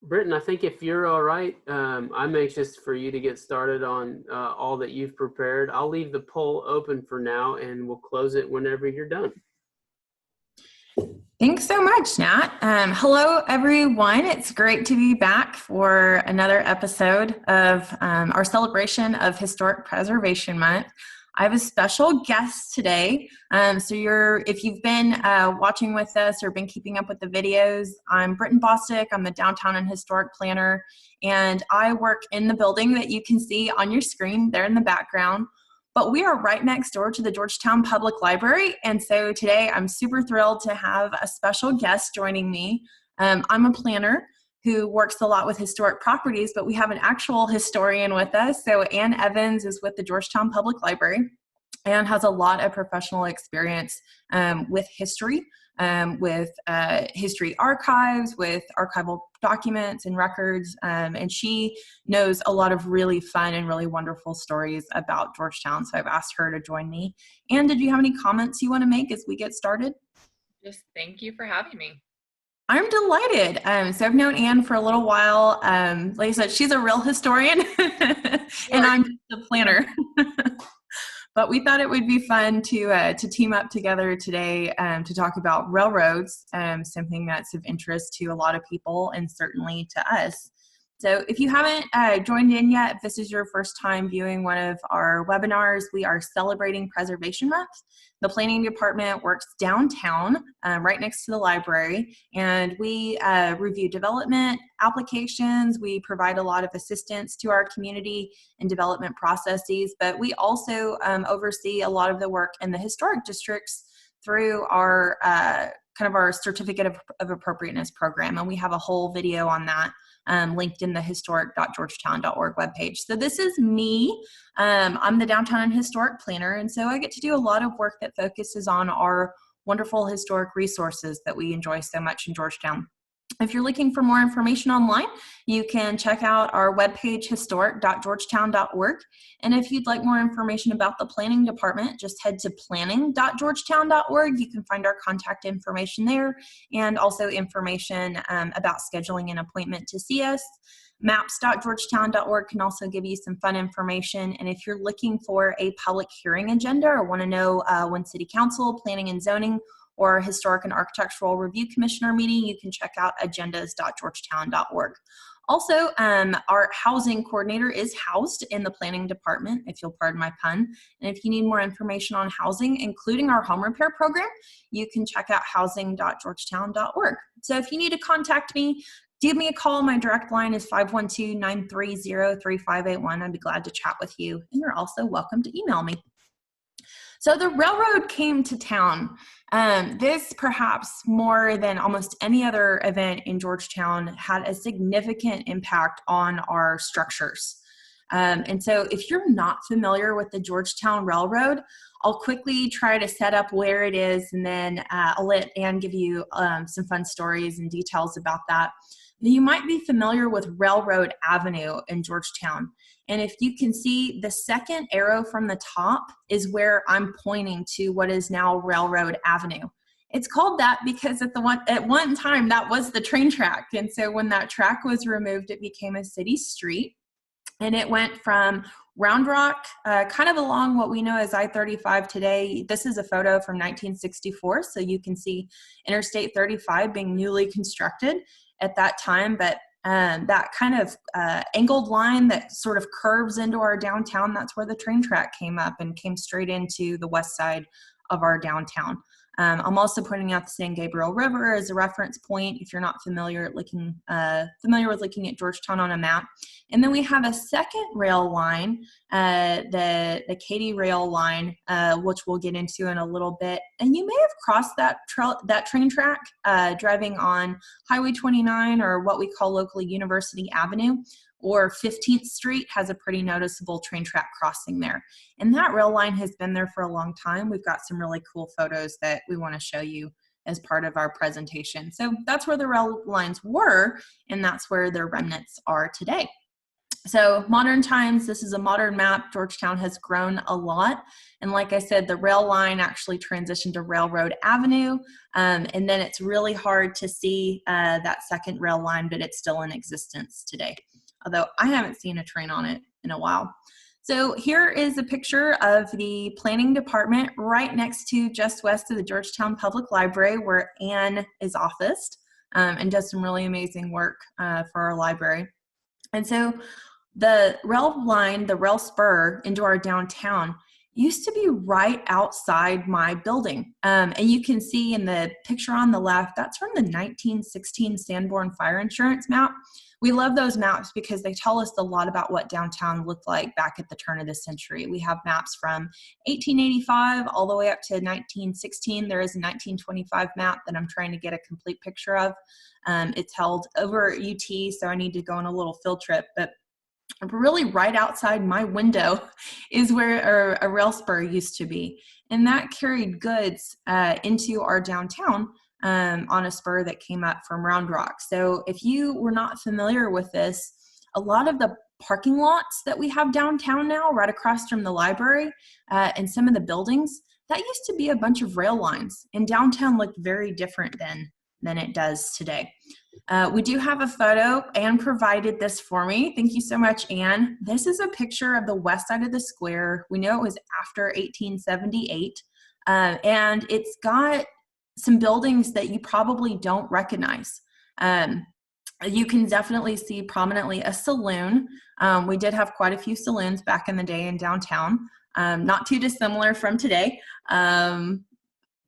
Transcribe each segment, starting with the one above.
Britton, I think if you're all right, I'm anxious for you to get started on all that you've prepared. I'll leave the poll open for now, and we'll close it whenever you're done. Thanks so much, Nat. Hello, everyone. It's great to be back for another episode of our celebration of Historic Preservation Month. I have a special guest today. If you've been watching with us or been keeping up with the videos, I'm Britton Bostic. I'm the Downtown and Historic Planner, and I work in the building that you can see on your screen there in the background. But we are right next door to the Georgetown Public Library, and so today I'm super thrilled to have a special guest joining me. I'm a planner who works a lot with historic properties, but we have an actual historian with us. So Ann Evans is with the Georgetown Public Library and has a lot of professional experience with history, with history archives, with archival documents and records, and she knows a lot of really fun and really wonderful stories about Georgetown, so I've asked her to join me. Anne, did you have any comments you want to make as we get started? Just thank you for having me. I'm delighted. So I've known Anne for a little while. Like I said, she's a real historian, and I'm just a planner. But we thought it would be fun to team up together today to talk about railroads, something that's of interest to a lot of people and certainly to us. So if you haven't joined in yet, if this is your first time viewing one of our webinars, we are celebrating Preservation Month. The planning department works downtown, right next to the library, and we review development applications. We provide a lot of assistance to our community in development processes, but we also oversee a lot of the work in the historic districts through our kind of our certificate of appropriateness program, and we have a whole video on that linked in the historic.georgetown.org webpage. So this is me. I'm the Downtown and Historic Planner, and so I get to do a lot of work that focuses on our wonderful historic resources that we enjoy so much in Georgetown. If you're looking for more information online, you can check out our webpage, historic.georgetown.org. And if you'd like more information about the planning department, just head to planning.georgetown.org. You can find our contact information there, and also information about scheduling an appointment to see us. Maps.georgetown.org can also give you some fun information. And if you're looking for a public hearing agenda or want to know when City Council, Planning and Zoning, or Historic and Architectural Review Commissioner meeting, you can check out agendas.georgetown.org. Also, our housing coordinator is housed in the planning department, if you'll pardon my pun. And if you need more information on housing, including our home repair program, you can check out housing.georgetown.org. So if you need to contact me, give me a call. My direct line is 512-930-3581. I'd be glad to chat with you. And you're also welcome to email me. So the railroad came to town. This, perhaps more than almost any other event in Georgetown, had a significant impact on our structures. And so if you're not familiar with the Georgetown Railroad, I'll quickly try to set up where it is, and then I'll let Anne give you some fun stories and details about that. You might be familiar with Railroad Avenue in Georgetown. And if you can see, the second arrow from the top is where I'm pointing to what is now Railroad Avenue. It's called that because at one time that was the train track. And so when that track was removed, it became a city street. And it went from Round Rock, kind of along what we know as I-35 today. This is a photo from 1964, so you can see Interstate 35 being newly constructed at that time. But that kind of angled line that sort of curves into our downtown, that's where the train track came up and came straight into the west side of our downtown. I'm also pointing out the San Gabriel River as a reference point if you're not familiar with looking at Georgetown on a map. And then we have a second rail line, the Katy rail line, which we'll get into in a little bit. And you may have crossed that train track driving on Highway 29, or what we call locally University Avenue, or 15th Street has a pretty noticeable train track crossing there. And that rail line has been there for a long time. We've got some really cool photos that we want to show you as part of our presentation. So that's where the rail lines were, and that's where their remnants are today. So modern times, this is a modern map. Georgetown has grown a lot. And like I said, the rail line actually transitioned to Railroad Avenue. And then it's really hard to see that second rail line, but it's still in existence today. Although I haven't seen a train on it in a while. So here is a picture of the planning department right next to, just west of the Georgetown Public Library, where Anne is officed and does some really amazing work for our library. And so the rail line, the rail spur into our downtown, used to be right outside my building. And you can see in the picture on the left, that's from the 1916 Sanborn fire insurance map. We love those maps because they tell us a lot about what downtown looked like back at the turn of the century. We have maps from 1885 all the way up to 1916. There is a 1925 map that I'm trying to get a complete picture of. It's held over at UT, so I need to go on a little field trip, but really right outside my window is where a rail spur used to be. And that carried goods into our downtown on a spur that came up from Round Rock. So if you were not familiar with this, a lot of the parking lots that we have downtown now, right across from the library and some of the buildings, that used to be a bunch of rail lines. And downtown looked very different than it does today. We do have a photo. Anne provided this for me. Thank you so much, Anne. This is a picture of the west side of the square. We know it was after 1878, and it's got some buildings that you probably don't recognize. You can definitely see prominently a saloon. We did have quite a few saloons back in the day in downtown, not too dissimilar from today.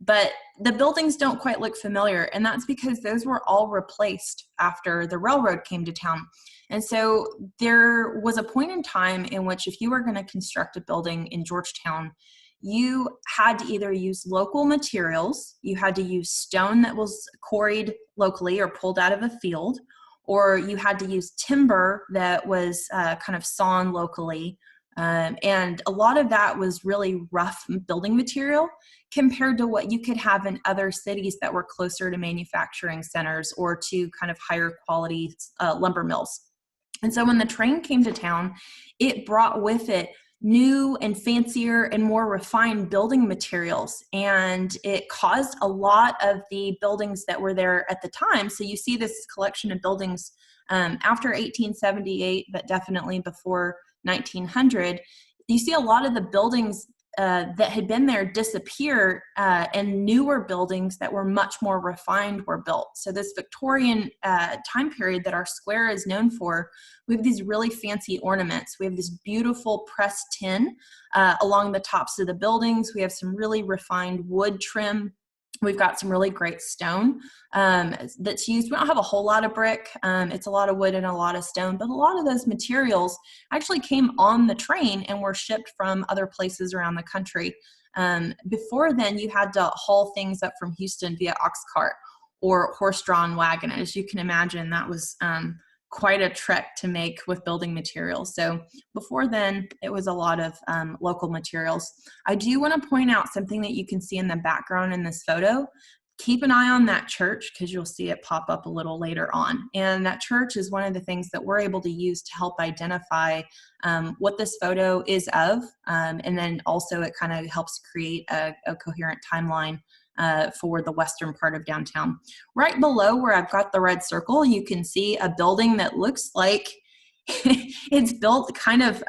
But the buildings don't quite look familiar, and that's because those were all replaced after the railroad came to town. And so there was a point in time in which if you were going to construct a building in Georgetown, you had to either use local materials, you had to use stone that was quarried locally or pulled out of a field, or you had to use timber that was kind of sawn locally. And a lot of that was really rough building material compared to what you could have in other cities that were closer to manufacturing centers or to kind of higher quality lumber mills. And so when the train came to town, it brought with it new and fancier and more refined building materials. And it caused a lot of the buildings that were there at the time. So you see this collection of buildings after 1878, but definitely before 1900, you see a lot of the buildings that had been there disappear, and newer buildings that were much more refined were built. So this Victorian time period that our square is known for, we have these really fancy ornaments. We have this beautiful pressed tin along the tops of the buildings. We have some really refined wood trim. We've got some really great stone that's used. We don't have a whole lot of brick. It's a lot of wood and a lot of stone, but a lot of those materials actually came on the train and were shipped from other places around the country. Before then, you had to haul things up from Houston via ox cart or horse-drawn wagon. As you can imagine, that was quite a trek to make with building materials. So before then, it was a lot of local materials. I do want to point out something that you can see in the background in this photo. Keep an eye on that church because you'll see it pop up a little later on. And that church is one of the things that we're able to use to help identify what this photo is of. And then also it kind of helps create a coherent timeline for the western part of downtown. Right below where I've got the red circle, you can see a building that looks like it's built kind of,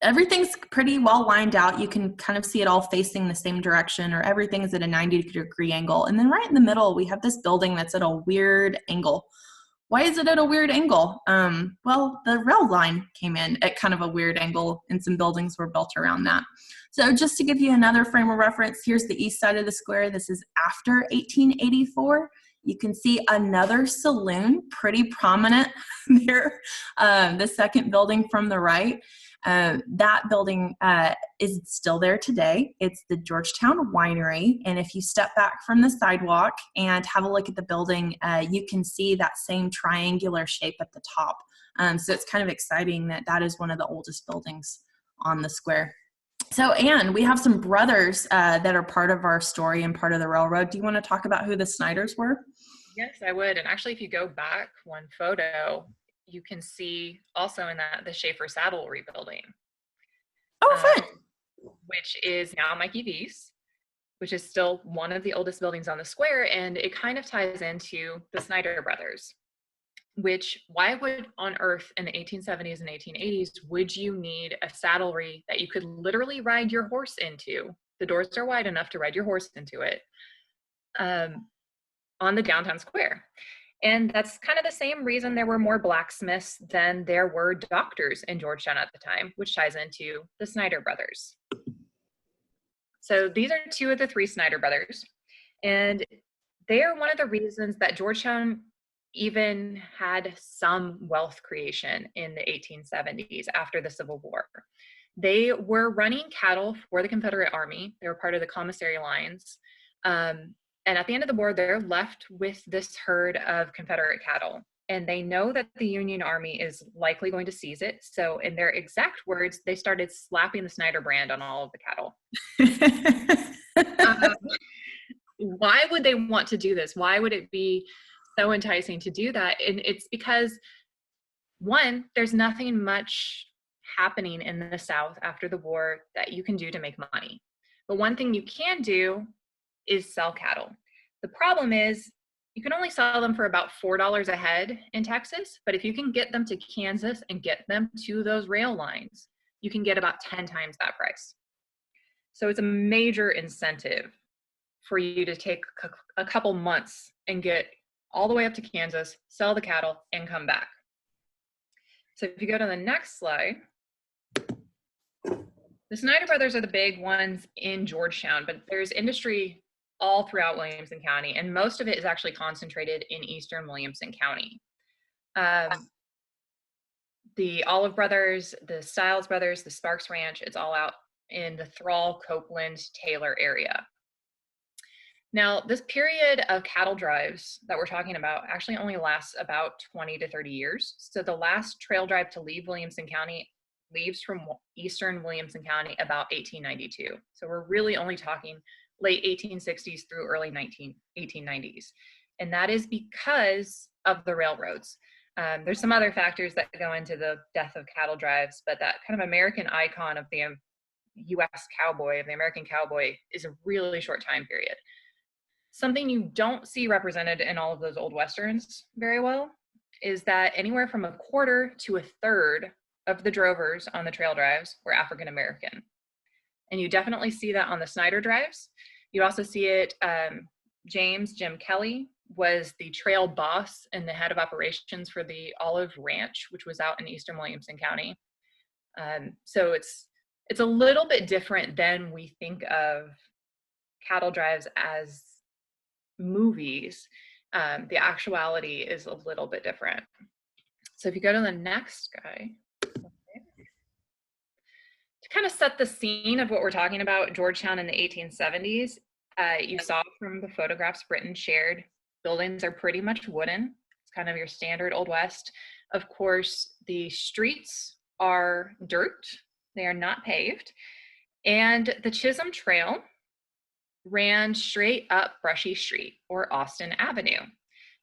everything's pretty well lined out. You can kind of see it all facing the same direction, or everything's at a 90-degree angle. And then right in the middle, we have this building that's at a weird angle. Why is it at a weird angle? Well, the rail line came in at kind of a weird angle, and some buildings were built around that. So just to give you another frame of reference, here's the east side of the square. This is after 1884. You can see another saloon, pretty prominent there, the second building from the right. That building is still there today. It's the Georgetown Winery. And if you step back from the sidewalk and have a look at the building, you can see that same triangular shape at the top. So it's kind of exciting that that is one of the oldest buildings on the square. So Anne, we have some brothers that are part of our story and part of the railroad. Do you want to talk about who the Snyders were? Yes, I would. And actually, if you go back one photo, you can see also in that the Schaefer Saddle rebuilding. Oh, fun. Which is now Mikey V's, which is still one of the oldest buildings on the square. And it kind of ties into the Snyder brothers, which why would on earth in the 1870s and 1880s would you need a saddlery that you could literally ride your horse into? The doors are wide enough to ride your horse into it on the downtown square. And that's kind of the same reason there were more blacksmiths than there were doctors in Georgetown at the time, which ties into the Snyder brothers. So these are two of the three Snyder brothers. And they are one of the reasons that Georgetown even had some wealth creation in the 1870s after the Civil War. They were running cattle for the Confederate Army. They were part of the commissary lines. And at the end of the war, they're left with this herd of Confederate cattle. And they know that the Union Army is likely going to seize it. So in their exact words, they started slapping the Snyder brand on all of the cattle. Why would they want to do this? Why would it be so enticing to do that? And it's because, one, there's nothing much happening in the South after the war that you can do to make money. But one thing you can do is sell cattle. The problem is you can only sell them for about $4 a head in Texas, but if you can get them to Kansas and get them to those rail lines, you can get about 10 times that price. So it's a major incentive for you to take a couple months and get all the way up to Kansas, sell the cattle, and come back. So if you go to the next slide, the Snyder brothers are the big ones in Georgetown, but there's industry all throughout Williamson County, and most of it is actually concentrated in eastern Williamson County. The Olive brothers, the Stiles brothers, the Sparks Ranch, it's all out in the Thrall, Copeland, Taylor area. Now, this period of cattle drives that we're talking about actually only lasts about 20 to 30 years. So the last trail drive to leave Williamson County leaves from eastern Williamson County about 1892. So we're really only talking late 1860s through early 1890s. And that is because of the railroads. There's some other factors that go into the death of cattle drives, but that kind of American icon of the US cowboy, of the American cowboy, is a really short time period. Something you don't see represented in all of those old Westerns very well is that anywhere from a quarter to a third of the drovers on the trail drives were African American. And you definitely see that on the Snyder drives. You also see it, Jim Kelly was the trail boss and the head of operations for the Olive Ranch, which was out in eastern Williamson County. So it's a little bit different than we think of cattle drives as movies. The actuality is a little bit different. So if you go to the next guy, to kind of set the scene of what we're talking about, Georgetown in the 1870s, you saw from the photographs Britton shared, buildings are pretty much wooden. It's kind of your standard Old West. Of course, the streets are dirt. They are not paved. And the Chisholm Trail ran straight up Brushy Street or Austin Avenue.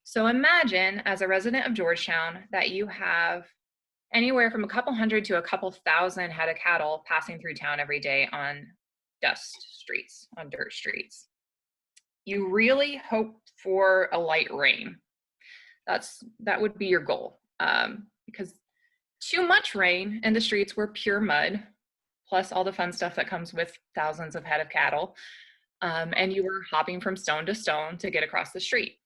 So imagine, as a resident of Georgetown, that you have anywhere from a couple hundred to a couple thousand head of cattle passing through town every day on dust streets, on dirt streets. You really hope for a light rain. That would be your goal, because too much rain and the streets were pure mud, plus all the fun stuff that comes with thousands of head of cattle, and you were hopping from stone to stone to get across the street.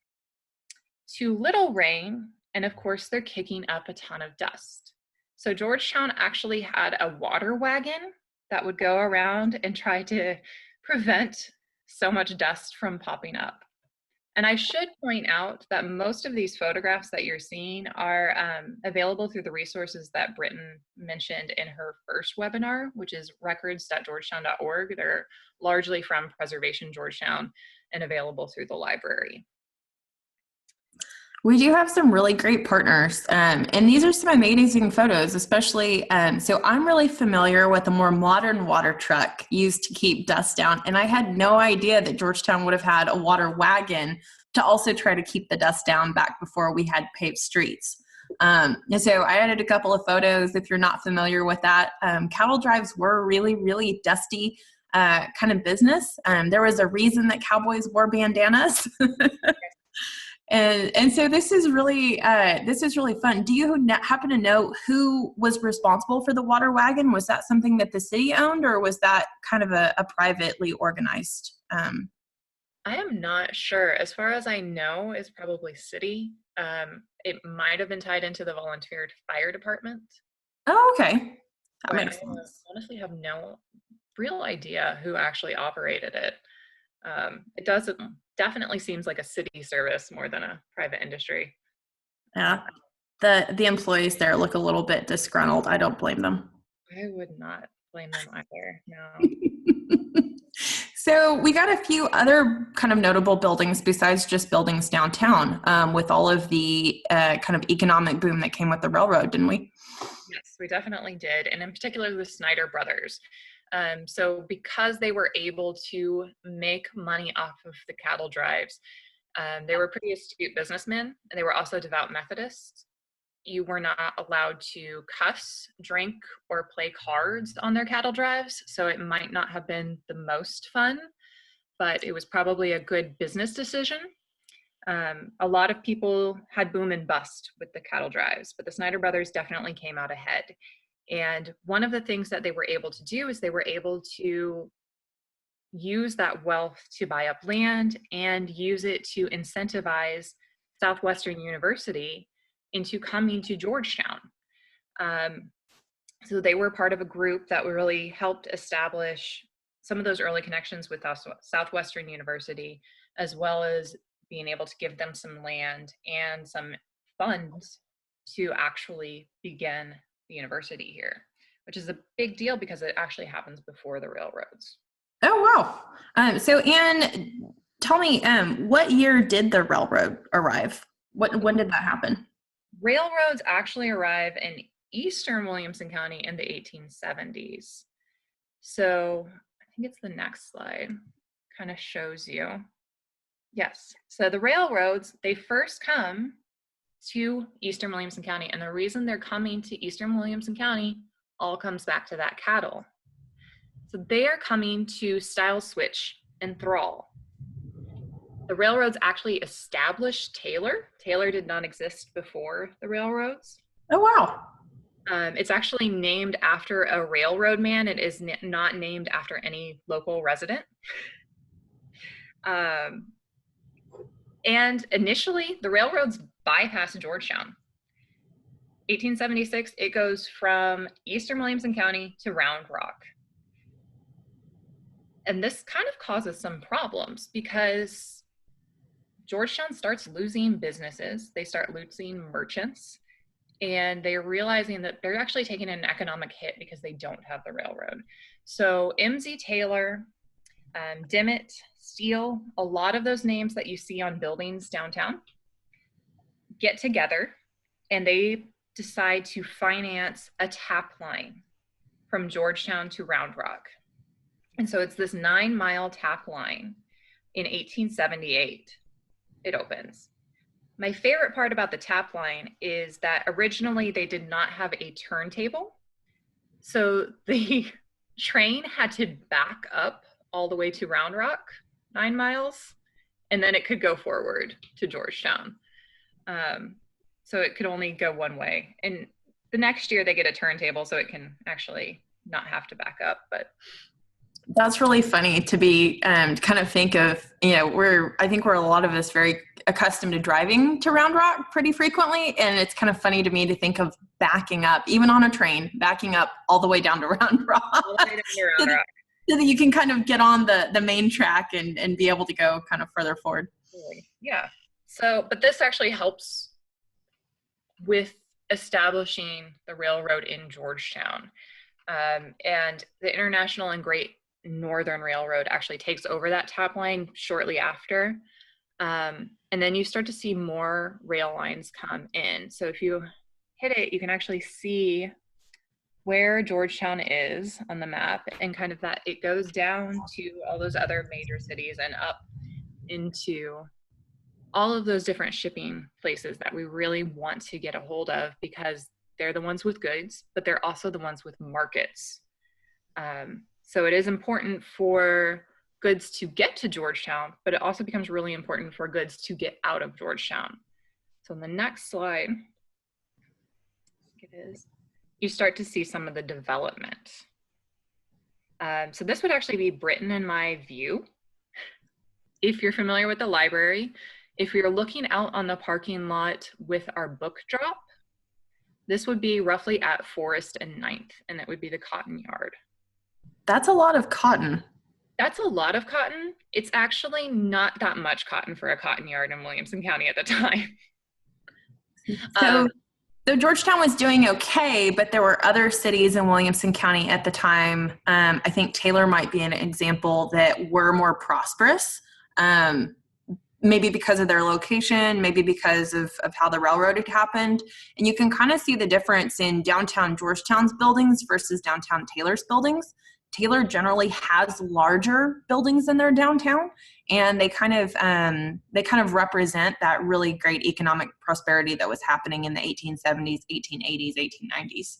Too little rain, and of course they're kicking up a ton of dust. So Georgetown actually had a water wagon that would go around and try to prevent so much dust from popping up. And I should point out that most of these photographs that you're seeing are available through the resources that Britton mentioned in her first webinar, which is records.georgetown.org. They're largely from Preservation Georgetown and available through the library. We do have some really great partners, and these are some amazing photos, especially, so I'm really familiar with a more modern water truck used to keep dust down, and I had no idea that Georgetown would have had a water wagon to also try to keep the dust down back before we had paved streets. And so I added a couple of photos if you're not familiar with that. Cattle drives were really, really dusty kind of business. There was a reason that cowboys wore bandanas. And so this is really fun. Do you happen to know who was responsible for the Water Wagon? Was that something that the city owned, or was that kind of a privately organized? I am not sure. As far as I know, it's probably city. It might have been tied into the volunteer fire department. Oh, okay. That But makes I sense. honestly have no real idea who actually operated it. It doesn't definitely seems like a city service more than a private industry. Yeah. The employees there look a little bit disgruntled. I don't blame them. I would not blame them either. No. So we got a few other kind of notable buildings besides just buildings downtown, with all of the kind of economic boom that came with the railroad, didn't we? Yes, we definitely did. And in particular, the Snyder brothers. So because they were able to make money off of the cattle drives, they were pretty astute businessmen, and they were also devout Methodists. You were not allowed to cuss, drink, or play cards on their cattle drives. So it might not have been the most fun, but it was probably a good business decision. A lot of people had boom and bust with the cattle drives, but the Snyder brothers definitely came out ahead. And one of the things that they were able to do is they were able to use that wealth to buy up land and use it to incentivize Southwestern University into coming to Georgetown. So they were part of a group that really helped establish some of those early connections with Southwestern University, as well as being able to give them some land and some funds to actually begin the university here, which is a big deal because it actually happens before the railroads. Oh, wow. So Anne, tell me, what year did the railroad arrive? When did that happen? Railroads actually arrive in eastern Williamson County in the 1870s. So I think it's the next slide, kind of shows you. Yes, so the railroads, they first come to eastern Williamson County, and the reason they're coming to eastern Williamson County all comes back to that cattle. So they are coming to Stile Switch and Thrall. The railroads actually established Taylor. Taylor did not exist before the railroads. Oh, wow. It's actually named after a railroad man. It is not named after any local resident. And initially, the railroads bypassed Georgetown. 1876, it goes from eastern Williamson County to Round Rock. And this kind of causes some problems because Georgetown starts losing businesses. They start losing merchants, and they're realizing that they're actually taking an economic hit because they don't have the railroad. So M.Z. Taylor, Dimmitt, Steele, a lot of those names that you see on buildings downtown get together, and they decide to finance a tap line from Georgetown to Round Rock. And so it's this 9-mile tap line. In 1878, it opens. My favorite part about the tap line is that originally they did not have a turntable. So the train had to back up all the way to Round Rock, 9 miles, and then it could go forward to Georgetown. So it could only go one way. And the next year they get a turntable so it can actually not have to back up. But that's really funny to be kind of think of, I think we're a lot of us very accustomed to driving to Round Rock pretty frequently. And it's kind of funny to me to think of backing up, even on a train, backing up all the way down to Round Rock. All the way down to Round Rock. So that you can kind of get on the main track and be able to go kind of further forward. Yeah. So, but this actually helps with establishing the railroad in Georgetown. And the International and Great Northern Railroad actually takes over that tap line shortly after. And then you start to see more rail lines come in. So if you hit it, you can actually see where Georgetown is on the map, and kind of that it goes down to all those other major cities and up into all of those different shipping places that we really want to get a hold of, because they're the ones with goods, but they're also the ones with markets. So it is important for goods to get to Georgetown, but it also becomes really important for goods to get out of Georgetown. So in the next slide, it is, you start to see some of the development. So this would actually be Britain in my view. If you're familiar with the library, if you're looking out on the parking lot with our book drop, this would be roughly at Forest and 9th, and it would be the cotton yard. That's a lot of cotton. That's a lot of cotton. It's actually not that much cotton for a cotton yard in Williamson County at the time. So Georgetown was doing okay, but there were other cities in Williamson County at the time. I think Taylor might be an example that were more prosperous, maybe because of their location, maybe because of how the railroad had happened. And you can kind of see the difference in downtown Georgetown's buildings versus downtown Taylor's buildings. Taylor generally has larger buildings in their downtown, and they kind of represent that really great economic prosperity that was happening in the 1870s, 1880s, 1890s.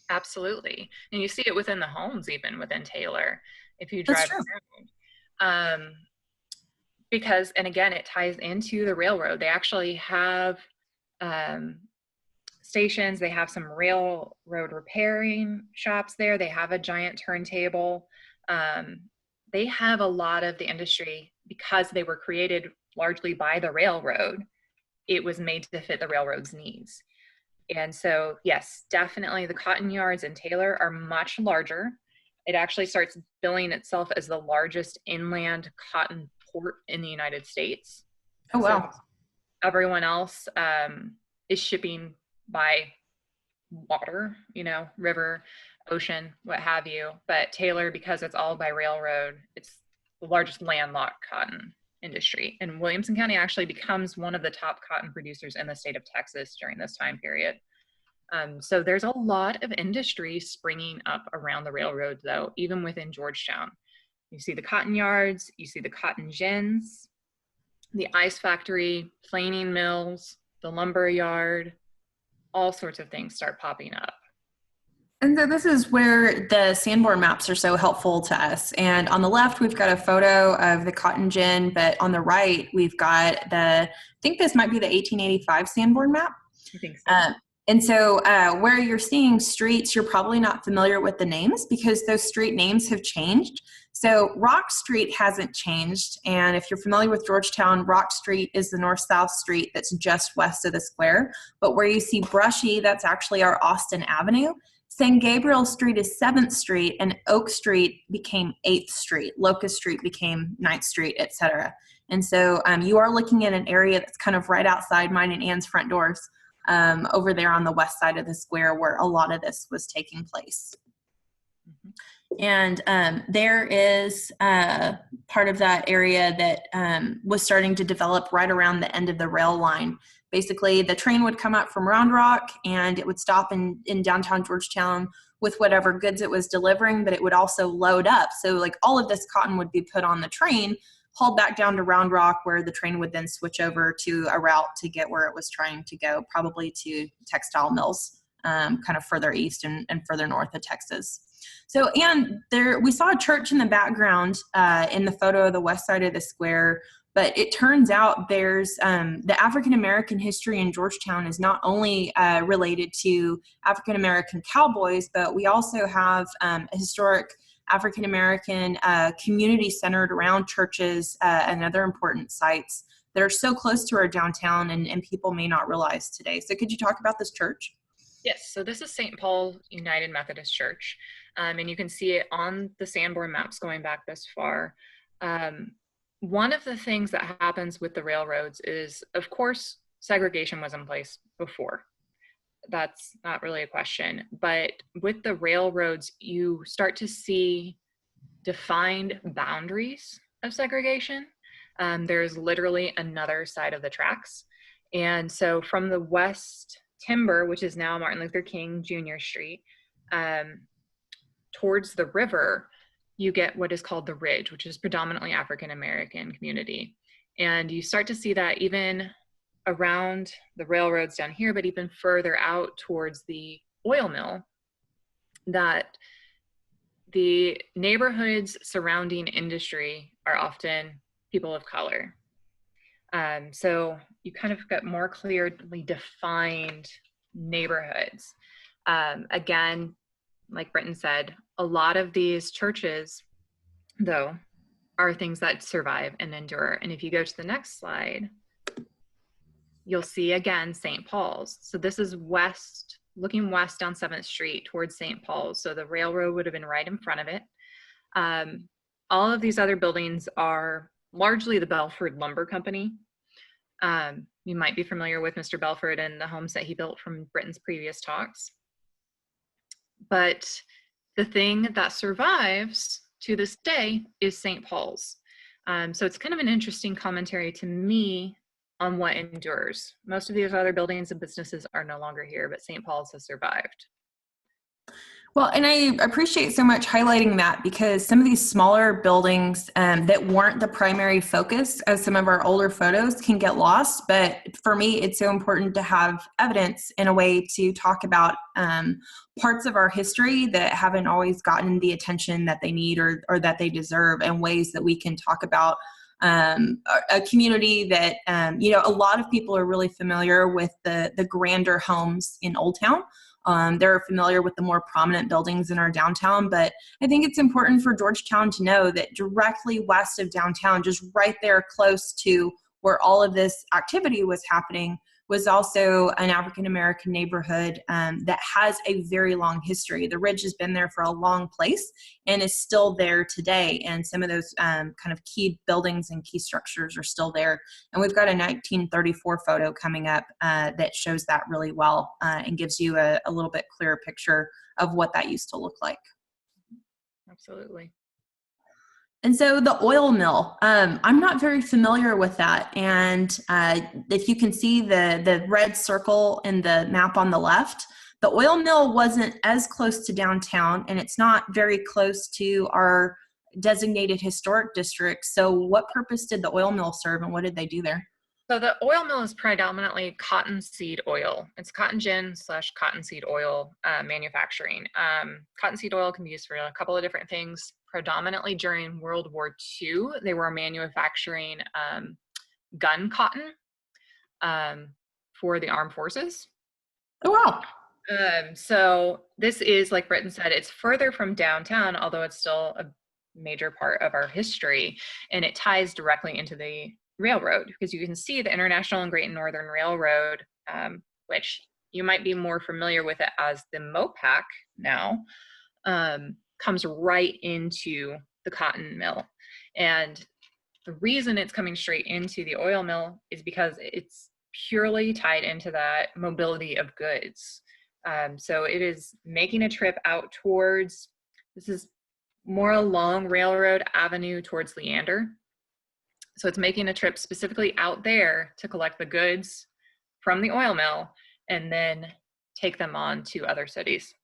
Absolutely. And you see it within the homes, even within Taylor, if you drive around. Because, and again, it ties into the railroad. They actually have stations. They have some railroad repairing shops there. They have a giant turntable. They have a lot of the industry, because they were created largely by the railroad. It was made to fit the railroad's needs. And so, yes, definitely the cotton yards in Taylor are much larger. It actually starts billing itself as the largest inland cotton port in the United States. Oh, wow. So everyone else is shipping by water, river, ocean, what have you. But Taylor, because it's all by railroad, it's the largest landlocked cotton industry. And Williamson County actually becomes one of the top cotton producers in the state of Texas during this time period. So there's a lot of industry springing up around the railroad, though, even within Georgetown. You see the cotton yards, you see the cotton gins, the ice factory, planing mills, the lumber yard, all sorts of things start popping up. And so this is where the Sanborn maps are so helpful to us. And on the left, we've got a photo of the cotton gin, but on the right, we've got I think this might be the 1885 Sanborn map. I think so. And so where you're seeing streets, you're probably not familiar with the names because those street names have changed. So Rock Street hasn't changed. And if you're familiar with Georgetown, Rock Street is the north-south street that's just west of the square. But where you see Brushy, that's actually our Austin Avenue. San Gabriel Street is 7th Street, and Oak Street became 8th Street. Locust Street became 9th Street, etc. And so you are looking at an area that's kind of right outside mine and Anne's front doors. Over there on the west side of the square where a lot of this was taking place. And there is part of that area that was starting to develop right around the end of the rail line. Basically, the train would come up from Round Rock and it would stop in downtown Georgetown with whatever goods it was delivering, but it would also load up. So like all of this cotton would be put on the train, hauled back down to Round Rock, where the train would then switch over to a route to get where it was trying to go, probably to textile mills, kind of further east and further north of Texas. So, and there, we saw a church in the background in the photo of the west side of the square, but it turns out there's the African-American history in Georgetown is not only related to African-American cowboys, but we also have a historic African-American community centered around churches and other important sites that are so close to our downtown and people may not realize today. So could you talk about this church? Yes, so this is St. Paul United Methodist Church, and you can see it on the Sanborn maps going back this far. One of the things that happens with the railroads is, of course, segregation was in place before. That's not really a question. But with the railroads, you start to see defined boundaries of segregation. There's literally another side of the tracks. And so from the West Timber, which is now Martin Luther King Jr. Street, towards the river, you get what is called the Ridge, which is predominantly African-American community. And you start to see that even around the railroads down here, but even further out towards the oil mill, that the neighborhoods surrounding industry are often people of color. So you kind of got more clearly defined neighborhoods. Again, like Britton said, a lot of these churches, though, are things that survive and endure. And if you go to the next slide, you'll see again St. Paul's. So this is west, looking west down 7th Street towards St. Paul's. So the railroad would have been right in front of it. All of these other buildings are largely the Belford Lumber Company. You might be familiar with Mr. Belford and the homes that he built from Britton's previous talks. But the thing that survives to this day is St. Paul's. So it's kind of an interesting commentary to me on what endures. Most of these other buildings and businesses are no longer here, but St. Paul's has survived. Well, and I appreciate so much highlighting that, because some of these smaller buildings that weren't the primary focus of some of our older photos can get lost. But for me, it's so important to have evidence in a way to talk about parts of our history that haven't always gotten the attention that they need or that they deserve, and ways that we can talk about a community that, a lot of people are really familiar with the grander homes in Old Town. They're familiar with the more prominent buildings in our downtown, but I think it's important for Georgetown to know that directly west of downtown, just right there close to where all of this activity was happening, was also an African-American neighborhood that has a very long history. The Ridge has been there for a long place and is still there today. And some of those kind of key buildings and key structures are still there. And we've got a 1934 photo coming up that shows that really well and gives you a little bit clearer picture of what that used to look like. Absolutely. And so the oil mill, I'm not very familiar with that. And if you can see the red circle in the map on the left, the oil mill wasn't as close to downtown, and it's not very close to our designated historic district. So what purpose did the oil mill serve, and what did they do there? So the oil mill is predominantly cottonseed oil. It's cotton gin / cottonseed oil manufacturing. Cottonseed oil can be used for a couple of different things. Predominantly during World War II, they were manufacturing gun cotton for the armed forces. Oh, wow. So this is, like Britton said, it's further from downtown, although it's still a major part of our history, and it ties directly into the railroad, because you can see the International and Great Northern Railroad, which you might be more familiar with it as the MOPAC now, comes right into the cotton mill. And the reason it's coming straight into the oil mill is because it's purely tied into that mobility of goods. So it is making a trip out towards, this is more along Railroad Avenue towards Leander. So it's making a trip specifically out there to collect the goods from the oil mill and then take them on to other cities.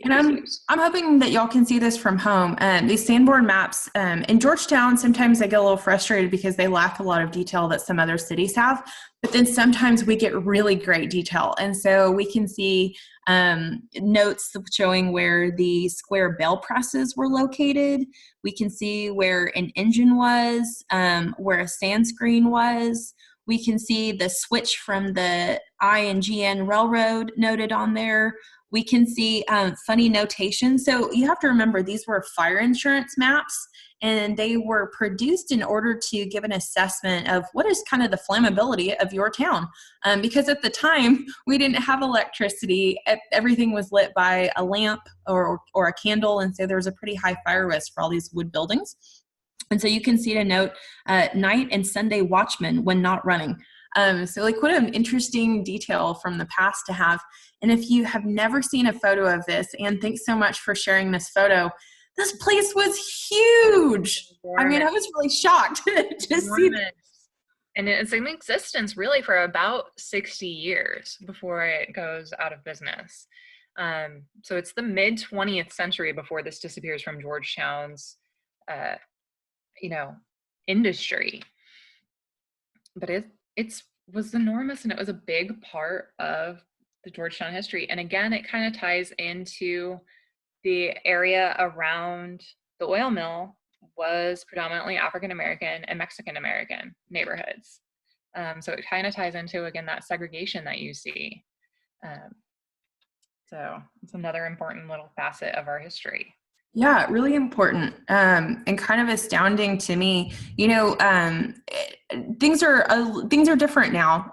And I'm hoping that y'all can see this from home. These Sanborn maps in Georgetown, sometimes I get a little frustrated because they lack a lot of detail that some other cities have, but then sometimes we get really great detail. And so we can see notes showing where the square bell presses were located. We can see where an engine was, where a sand screen was. We can see the switch from the IG&N Railroad noted on there. We can see funny notation. So you have to remember, these were fire insurance maps, and they were produced in order to give an assessment of what is kind of the flammability of your town. Because at the time, we didn't have electricity. Everything was lit by a lamp or a candle, and so there was a pretty high fire risk for all these wood buildings. And so you can see to note night and Sunday watchmen when not running. So like, what an interesting detail from the past to have. And if you have never seen a photo of this, Anne, thanks so much for sharing this photo. This place was huge. I mean, I was really shocked to see this. And it's in existence really for about 60 years before it goes out of business. So it's the mid 20th century before this disappears from Georgetown's, industry. but it's was enormous, and it was a big part of the Georgetown history. And again, it kind of ties into the area around the oil mill was predominantly African American and Mexican American neighborhoods. So it kind of ties into, again, that segregation that you see. So it's another important little facet of our history. Yeah, really important, and kind of astounding to me. You know, things are different now,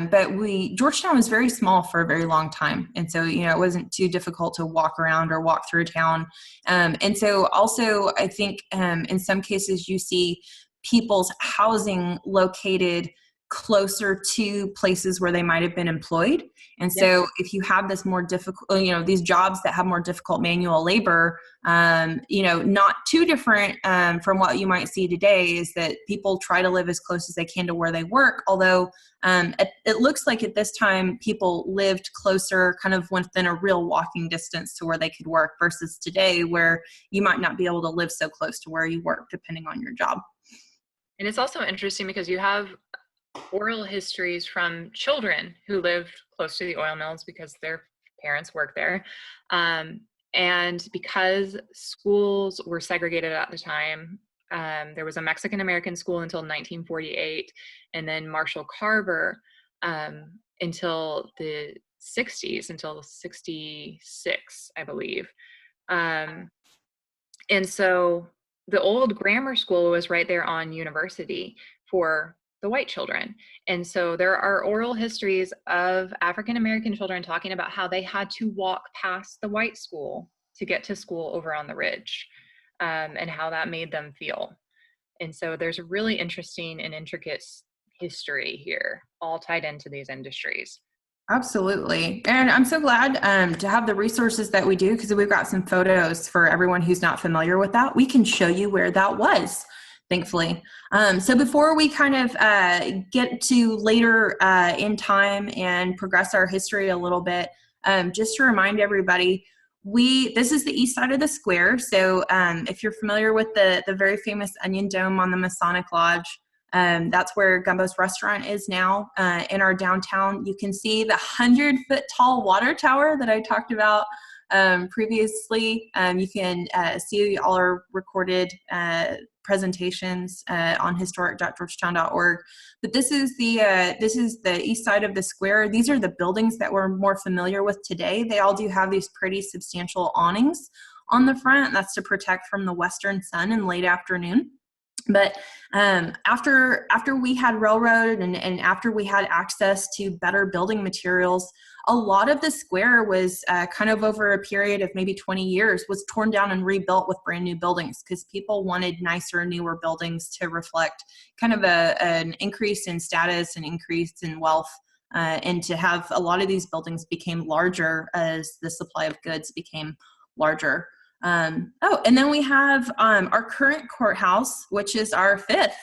but Georgetown was very small for a very long time, and so it wasn't too difficult to walk around or walk through town. And so also, I think in some cases you see people's housing located closer to places where they might have been employed. And so if you have this more difficult, these jobs that have more difficult manual labor, not too different from what you might see today, is that people try to live as close as they can to where they work. Although it looks like at this time people lived closer, kind of within a real walking distance to where they could work, versus today where you might not be able to live so close to where you work depending on your job. And it's also interesting because you have oral histories from children who lived close to the oil mills because their parents worked there. And because schools were segregated at the time, there was a Mexican American school until 1948, and then Marshall Carver until the 60s, until 66, I believe. And so the old grammar school was right there on University for the white children. And so there are oral histories of African American children talking about how they had to walk past the white school to get to school over on the ridge, and how that made them feel. And so there's a really interesting and intricate history here, all tied into these industries. Absolutely. And I'm so glad to have the resources that we do, because we've got some photos for everyone who's not familiar with that. We can show you where that was, thankfully. So before we kind of get to later in time and progress our history a little bit, just to remind everybody, this is the east side of the square. So if you're familiar with the very famous Onion Dome on the Masonic Lodge, that's where Gumbo's restaurant is now in our downtown. You can see the 100-foot tall water tower that I talked about previously. You can see all our recorded presentations on historic.georgetown.org. But this is the east side of the square. These are the buildings that we're more familiar with today. They all do have these pretty substantial awnings on the front. That's to protect from the western sun in late afternoon. But after we had railroad and after we had access to better building materials, a lot of the square was kind of over a period of maybe 20 years was torn down and rebuilt with brand new buildings, because people wanted nicer, newer buildings to reflect kind of an increase in status and increase in wealth, and to have a lot of these buildings became larger as the supply of goods became larger. And then we have our current courthouse, which is our fifth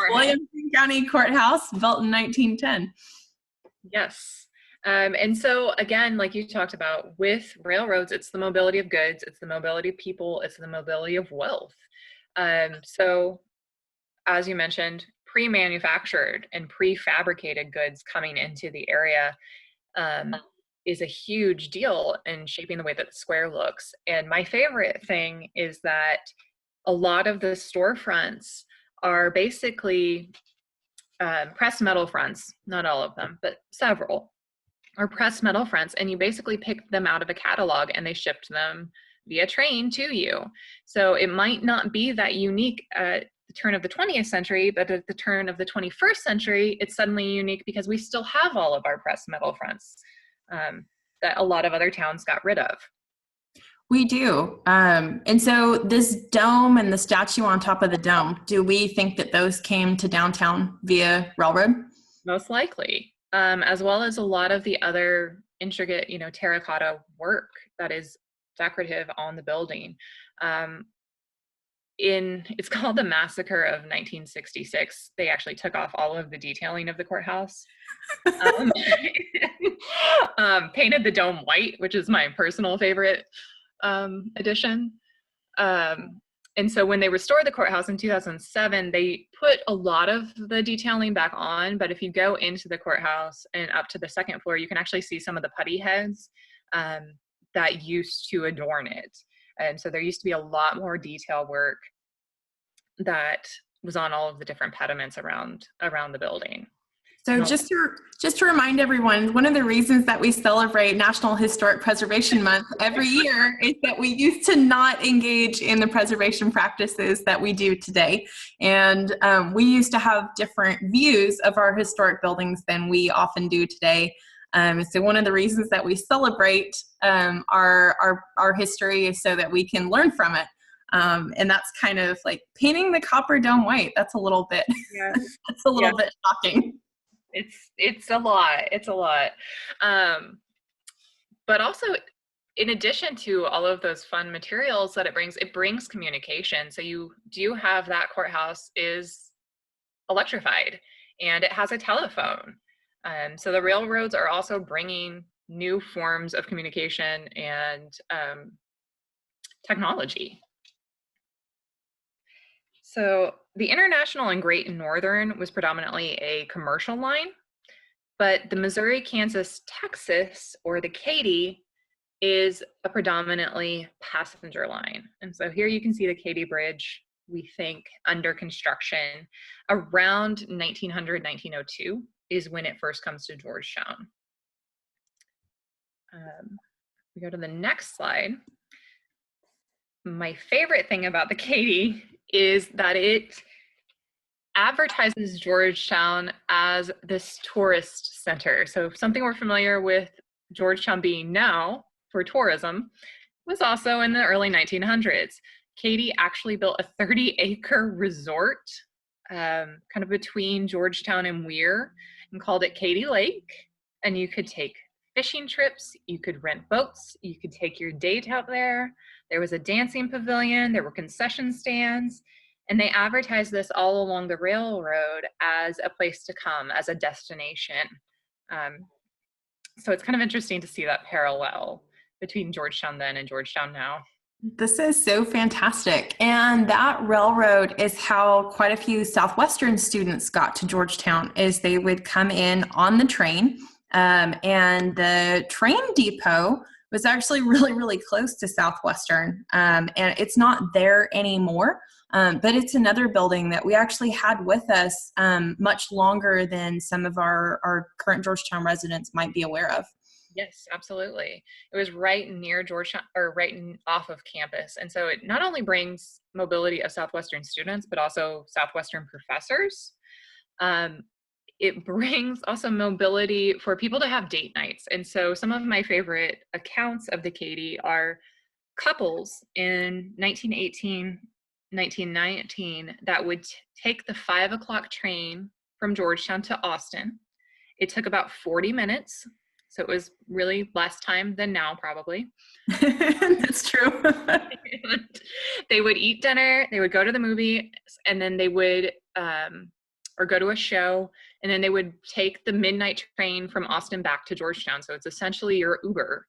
Williamson County Courthouse, built in 1910. Yes. And so again, like you talked about with railroads, it's the mobility of goods, it's the mobility of people, it's the mobility of wealth. So as you mentioned, pre-manufactured and prefabricated goods coming into the area is a huge deal in shaping the way that the square looks. And my favorite thing is that a lot of the storefronts are basically pressed metal fronts, not all of them, but several are pressed metal fronts, and you basically pick them out of a catalog and they shipped them via train to you. So it might not be that unique at the turn of the 20th century, but at the turn of the 21st century, it's suddenly unique because we still have all of our pressed metal fronts that a lot of other towns got rid of. We do. And so this dome and the statue on top of the dome, do we think that those came to downtown via railroad? Most likely, as well as a lot of the other intricate, terracotta work that is decorative on the building. It's called the Massacre of 1966. They actually took off all of the detailing of the courthouse, painted the dome white, which is my personal favorite addition. And so when they restored the courthouse in 2007, they put a lot of the detailing back on, but if you go into the courthouse and up to the second floor, you can actually see some of the putty heads that used to adorn it. And so there used to be a lot more detail work that was on all of the different pediments around the building. So just to remind everyone, one of the reasons that we celebrate National Historic Preservation Month every year is that we used to not engage in the preservation practices that we do today. And we used to have different views of our historic buildings than we often do today. So one of the reasons that we celebrate our history is so that we can learn from it. And that's kind of like painting the copper dome white. That's a little bit, that's a little bit shocking. It's a lot. But also, in addition to all of those fun materials that it brings communication. So you do have that courthouse is electrified and it has a telephone. So the railroads are also bringing new forms of communication and technology. So the International and Great Northern was predominantly a commercial line, but the Missouri, Kansas, Texas, or the Katy is a predominantly passenger line. And so here you can see the Katy Bridge, we think, under construction around 1900, 1902 is when it first comes to Georgetown. We go to the next slide. My favorite thing about the Katy is that it advertises Georgetown as this tourist center. So something we're familiar with Georgetown being now for tourism was also in the early 1900s. Katy actually built a 30-acre resort kind of between Georgetown and Weir and called it Katy Lake. And you could take fishing trips, you could rent boats, you could take your date out there. There was a dancing pavilion, there were concession stands, and they advertised this all along the railroad as a place to come, as a destination. So it's kind of interesting to see that parallel between Georgetown then and Georgetown now. This is so fantastic. And that railroad is how quite a few Southwestern students got to Georgetown, is they would come in on the train. And the train depot was actually really, really close to Southwestern. And it's not there anymore, but it's another building that we actually had with us much longer than some of our current Georgetown residents might be aware of. Yes, absolutely. It was right near Georgetown, or off of campus. And so it not only brings mobility of Southwestern students, but also Southwestern professors. It brings also mobility for people to have date nights. And so some of my favorite accounts of the Katy are couples in 1918, 1919 that would take the 5 o'clock train from Georgetown to Austin. It took about 40 minutes. So it was really less time than now, probably. That's true. They would eat dinner, they would go to the movie, and then they would, or go to a show, and then they would take the midnight train from Austin back to Georgetown. So it's essentially your Uber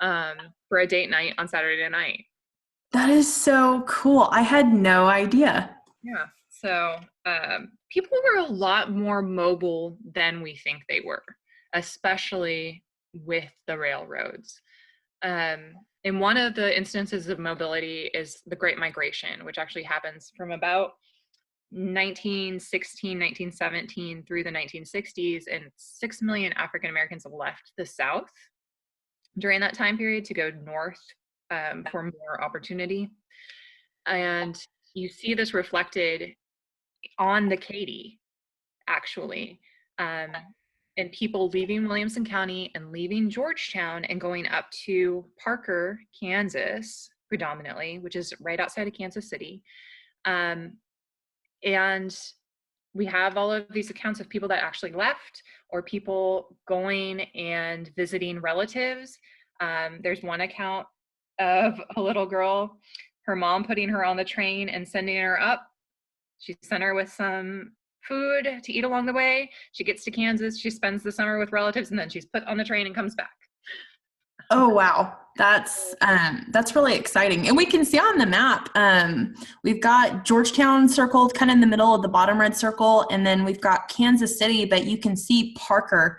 for a date night on Saturday night. That is so cool. I had no idea. Yeah. So people were a lot more mobile than we think they were, especially with the railroads. And one of the instances of mobility is the Great Migration, which actually happens from about 1916, 1917 through the 1960s, and 6 million African Americans left the South during that time period to go north for more opportunity. And you see this reflected on the Katy, actually. And people leaving Williamson County and leaving Georgetown and going up to Parker, Kansas, predominantly, which is right outside of Kansas City. And we have all of these accounts of people that actually left, or people going and visiting relatives. There's one account of a little girl, her mom putting her on the train and sending her up. She sent her with some food to eat along the way. She gets to Kansas, she spends the summer with relatives, and then she's put on the train and comes back. Oh, wow. That's really exciting. And we can see on the map, we've got Georgetown circled kind of in the middle of the bottom red circle, and then we've got Kansas City, but you can see Parker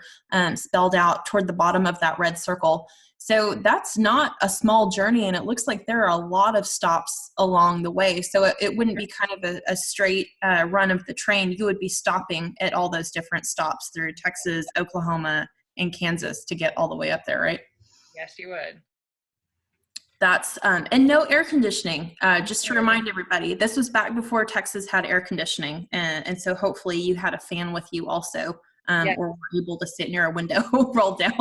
spelled out toward the bottom of that red circle. So that's not a small journey, and it looks like there are a lot of stops along the way. So it wouldn't be kind of a straight run of the train. You would be stopping at all those different stops through Texas, Oklahoma, and Kansas to get all the way up there, right? Yes, you would. That's and no air conditioning. Just to remind everybody, this was back before Texas had air conditioning, and so hopefully you had a fan with you also, Yes. or were able to sit near a window, roll down.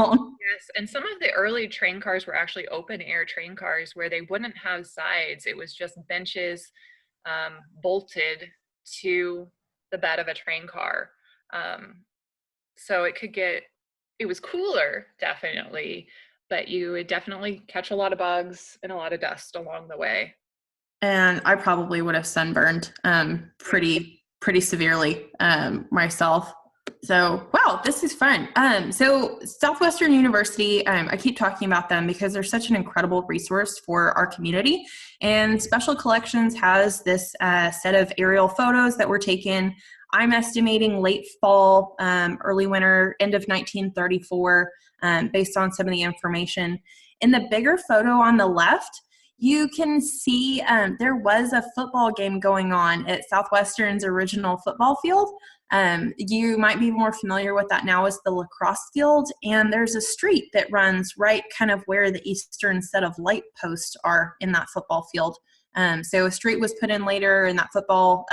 Yes, and some of the early train cars were actually open air train cars where they wouldn't have sides. It was just benches bolted to the bed of a train car. So it was cooler, definitely, but you would definitely catch a lot of bugs and a lot of dust along the way. And I probably would have sunburned pretty severely myself. So, wow, this is fun. So Southwestern University, I keep talking about them because they're such an incredible resource for our community. And Special Collections has this set of aerial photos that were taken, I'm estimating late fall, early winter, end of 1934, based on some of the information. In the bigger photo on the left, you can see there was a football game going on at Southwestern's original football field. You might be more familiar with that now as the lacrosse field, and there's a street that runs right kind of where the eastern set of light posts are in that football field. So a street was put in later, and that football,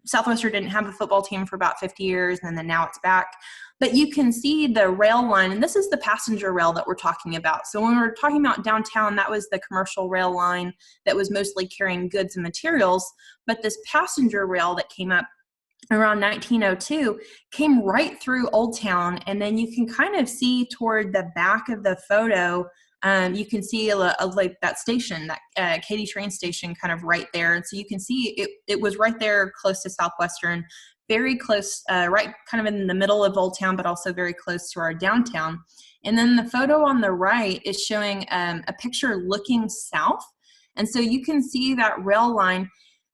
Southwestern didn't have a football team for about 50 years, and then now it's back. But you can see the rail line, and this is the passenger rail that we're talking about. So when we're talking about downtown, that was the commercial rail line that was mostly carrying goods and materials. But this passenger rail that came up around 1902 came right through Old Town, and then you can kind of see toward the back of the photo, you can see like that station, that Katy train station kind of right there. And so you can see it was right there close to Southwestern, very close, right kind of in the middle of Old Town, but also very close to our downtown. And then the photo on the right is showing a picture looking south. And so you can see that rail line.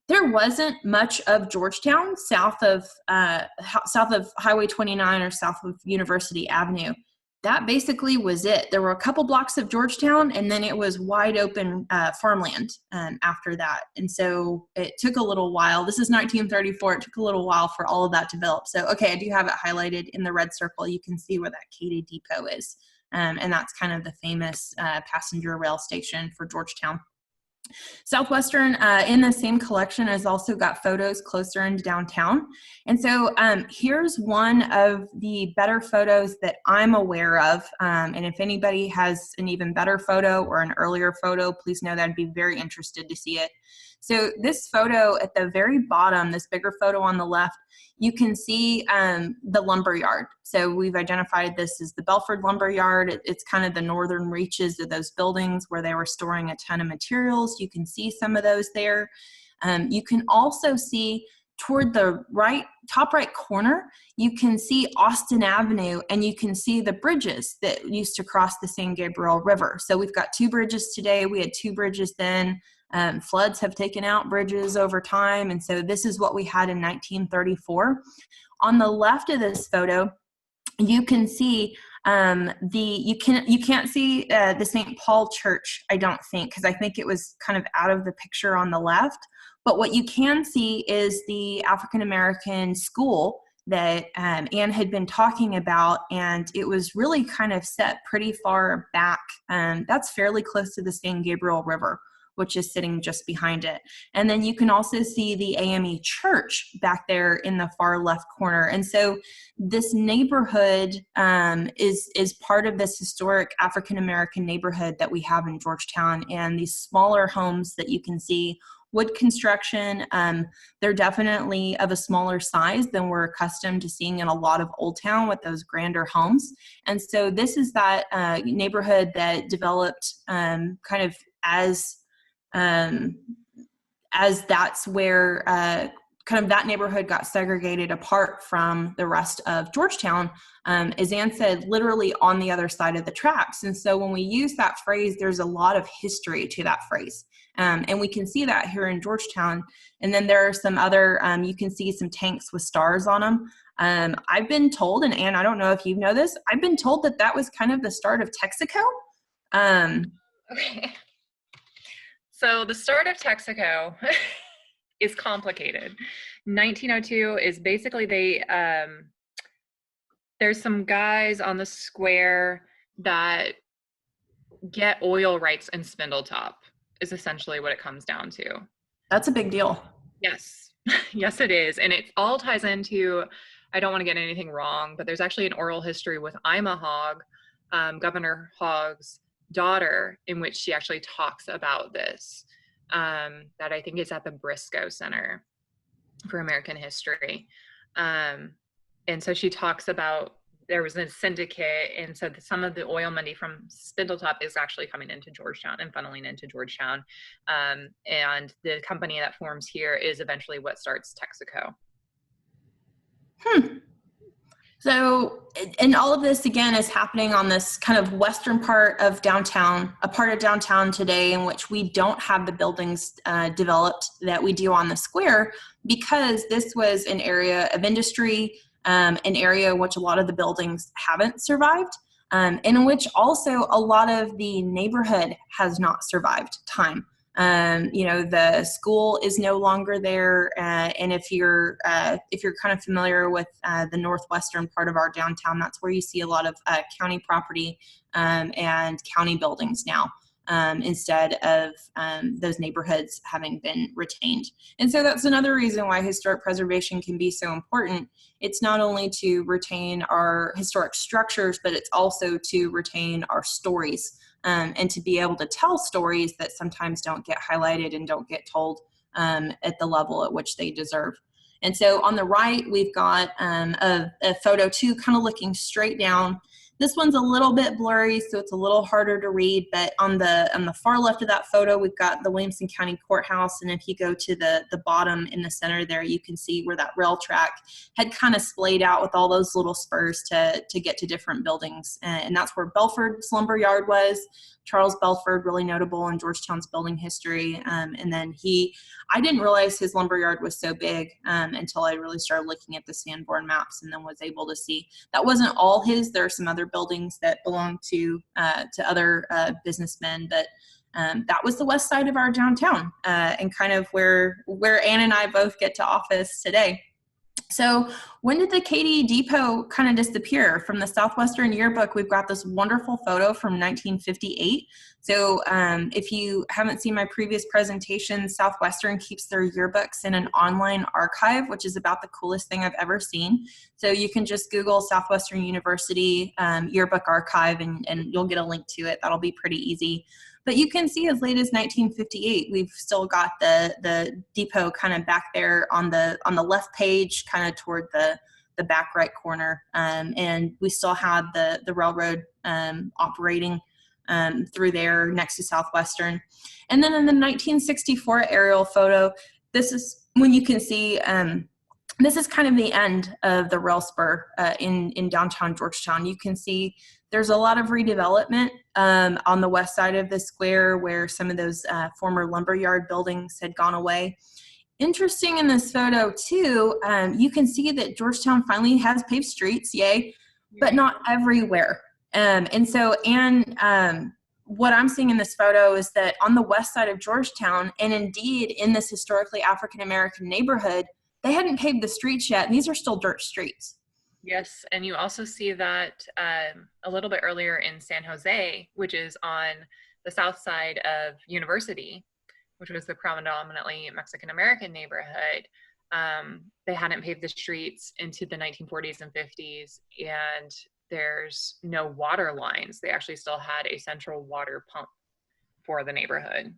There wasn't much of Georgetown south of Highway 29 or south of University Avenue. That basically was it. There were a couple blocks of Georgetown, and then it was wide open farmland after that. And so it took a little while. This is 1934. It took a little while for all of that to develop. So, okay, I do have it highlighted in the red circle. You can see where that Katy Depot is. And that's kind of the famous passenger rail station for Georgetown. Southwestern in the same collection has also got photos closer into downtown. And so here's one of the better photos that I'm aware of. And if anybody has an even better photo or an earlier photo, please know that I'd be very interested to see it. So this photo at the very bottom, this bigger photo on the left, you can see the lumber yard. So we've identified this as the Belford lumber yard. It's kind of the northern reaches of those buildings where they were storing a ton of materials. You can see some of those there. You can also see toward the top right corner, you can see Austin Avenue, and you can see the bridges that used to cross the San Gabriel River. So we've got 2 bridges today. We had 2 bridges then. Floods have taken out bridges over time, and so this is what we had in 1934. On the left of this photo, you can see you can't see the St. Paul Church, I don't think, because I think it was kind of out of the picture on the left. But what you can see is the African American school that Anne had been talking about, and it was really kind of set pretty far back. That's fairly close to the San Gabriel River, which is sitting just behind it. And then you can also see the AME Church back there in the far left corner. And so this neighborhood is part of this historic African-American neighborhood that we have in Georgetown, and these smaller homes that you can see, wood construction, they're definitely of a smaller size than we're accustomed to seeing in a lot of Old Town with those grander homes. And so this is that neighborhood that developed kind of as that's where kind of that neighborhood got segregated apart from the rest of Georgetown, as Ann said, literally on the other side of the tracks. And so when we use that phrase, there's a lot of history to that phrase. And we can see that here in Georgetown. And then there are some other, you can see some tanks with stars on them. I've been told, and Ann, I don't know if you know this, I've been told that that was kind of the start of Texaco. Okay. So the start of Texaco is complicated. 1902 is basically there's some guys on the square that get oil rights in Spindletop is essentially what it comes down to. That's a big deal. Yes. Yes, it is. And it all ties into, I don't want to get anything wrong, but there's actually an oral history with Ima Hogg, Governor Hogg's daughter, in which she actually talks about this, that I think is at the Briscoe Center for American History. And so she talks about there was a syndicate, and so some of the oil money from Spindletop is actually coming into Georgetown and funneling into Georgetown. And the company that forms here is eventually what starts Texaco. So, and all of this again is happening on this kind of western part of downtown, a part of downtown today in which we don't have the buildings developed that we do on the square, because this was an area of industry, an area in which a lot of the buildings haven't survived, and in which also a lot of the neighborhood has not survived time. The school is no longer there, and if you're kind of familiar with the northwestern part of our downtown, that's where you see a lot of county property and county buildings now, instead of those neighborhoods having been retained. And so that's another reason why historic preservation can be so important. It's not only to retain our historic structures, but it's also to retain our stories. And to be able to tell stories that sometimes don't get highlighted and don't get told at the level at which they deserve. And so on the right, we've got a photo too, kind of looking straight down. This one's a little bit blurry, so it's a little harder to read, but on the far left of that photo, we've got the Williamson County Courthouse, and if you go to the bottom in the center there, you can see where that rail track had kind of splayed out with all those little spurs to get to different buildings, and that's where Belford's lumber yard was. Charles Belford, really notable in Georgetown's building history, and then I didn't realize his lumber yard was so big until I really started looking at the Sanborn Maps, and then was able to see that wasn't all his. There are some other buildings that belong to other businessmen, but that was the west side of our downtown, and kind of where Ann and I both get to office today. So when did the Katy Depot kind of disappear? From the Southwestern Yearbook, we've got this wonderful photo from 1958. So if you haven't seen my previous presentation, Southwestern keeps their yearbooks in an online archive, which is about the coolest thing I've ever seen. So you can just Google Southwestern University yearbook archive, and you'll get a link to it. That'll be pretty easy. But you can see as late as 1958, we've still got the depot kind of back there on the left page, kind of toward the back right corner, and we still had the railroad operating through there next to Southwestern. And then in the 1964 aerial photo, this is when you can see this is kind of the end of the rail spur in downtown Georgetown. You can see there's a lot of redevelopment on the west side of the square where some of those former lumberyard buildings had gone away. Interesting in this photo too, you can see that Georgetown finally has paved streets, yay, but not everywhere. And so, what I'm seeing in this photo is that on the west side of Georgetown, and indeed in this historically African-American neighborhood, they hadn't paved the streets yet, and these are still dirt streets. Yes, and you also see that a little bit earlier in San Jose, which is on the south side of University, which was the predominantly Mexican-American neighborhood. They hadn't paved the streets into the 1940s and 50s, and there's no water lines. They actually still had a central water pump for the neighborhood.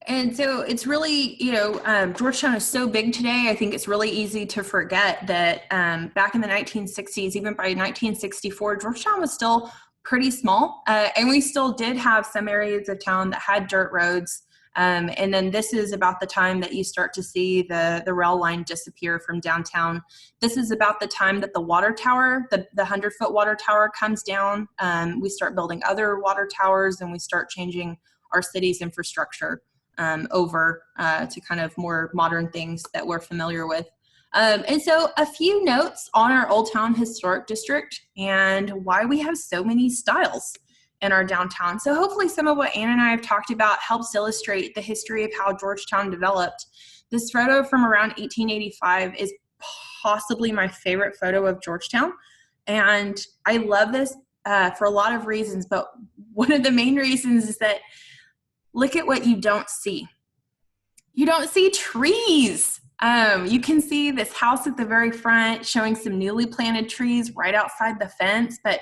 And so it's really, Georgetown is so big today, I think it's really easy to forget that back in the 1960s, even by 1964, Georgetown was still pretty small. And we still did have some areas of town that had dirt roads. And then this is about the time that you start to see the rail line disappear from downtown. This is about the time that the water tower, the 100-foot water tower comes down. We start building other water towers, and we start changing our city's infrastructure over to kind of more modern things that we're familiar with. And so a few notes on our Old Town Historic District and why we have so many styles in our downtown. So hopefully some of what Ann and I have talked about helps illustrate the history of how Georgetown developed. This photo from around 1885 is possibly my favorite photo of Georgetown. And I love this for a lot of reasons, but one of the main reasons is that look at what you don't see. You don't see trees. You can see this house at the very front showing some newly planted trees right outside the fence, but